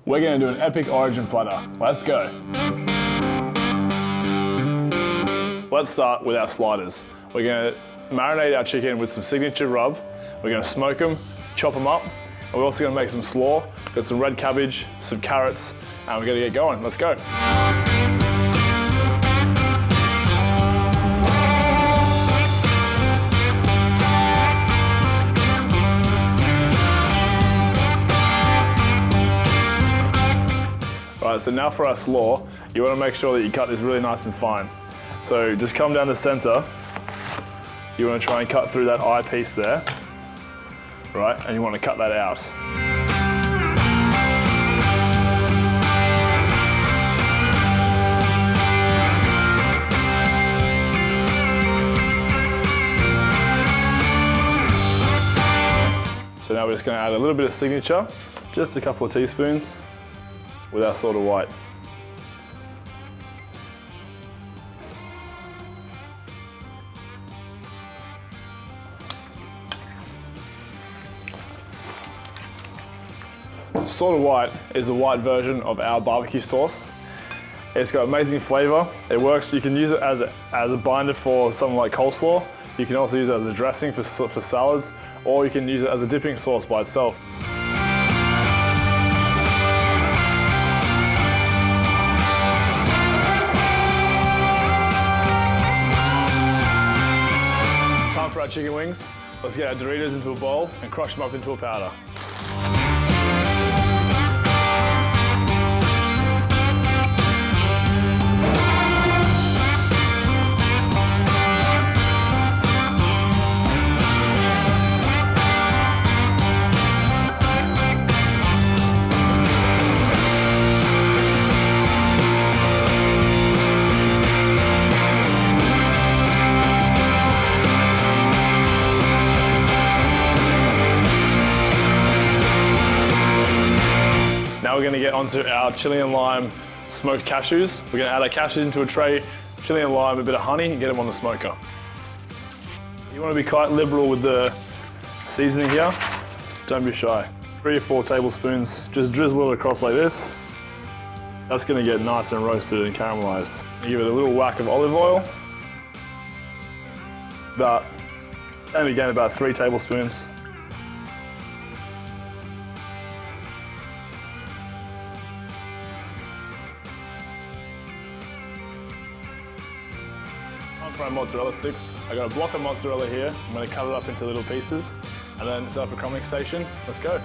We're gonna do an epic origin platter. Let's go. Let's start with our sliders. We're gonna marinate our chicken with some signature rub. We're gonna smoke them, chop them up, and we're also gonna make some slaw. Got some red cabbage, some carrots, and we're gonna get going. Let's go. Alright, so now for our slaw, you want to make sure that you cut this really nice and fine. So just come down the center. You want to try and cut through that eye piece there, right? And you want to cut that out. So now we're just going to add a little bit of signature, just a couple of teaspoons, with our salt of white. Salt of white is a white version of our barbecue sauce. It's got amazing flavor. It works, you can use it as a binder for something like coleslaw. You can also use it as a dressing for salads, or you can use it as a dipping sauce by itself. Time for our chicken wings. Let's get our Doritos into a bowl and crush them up into a powder. Now we're going to get onto our chili and lime smoked cashews. We're going to add our cashews into a tray, chili and lime, a bit of honey, and get them on the smoker. You want to be quite liberal with the seasoning here. Don't be shy. 3 or 4 tablespoons, just drizzle it across like this. That's going to get nice and roasted and caramelized. Give it a little whack of olive oil. Same again, about 3 tablespoons. For our mozzarella sticks, I got a block of mozzarella here. I'm going to cut it up into little pieces and then set up a crumbing station. Let's go.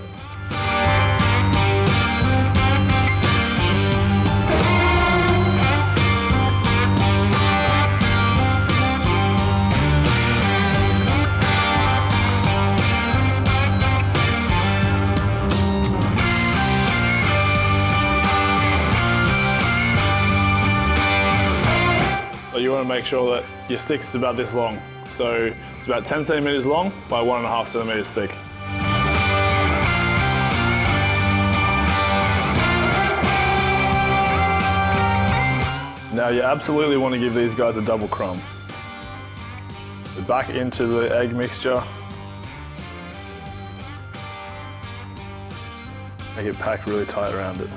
You want to make sure that your stick is about this long. So it's about 10 centimeters long by 1.5 centimeters thick. Now you absolutely want to give these guys a double crumb. So back into the egg mixture. Make it pack really tight around it.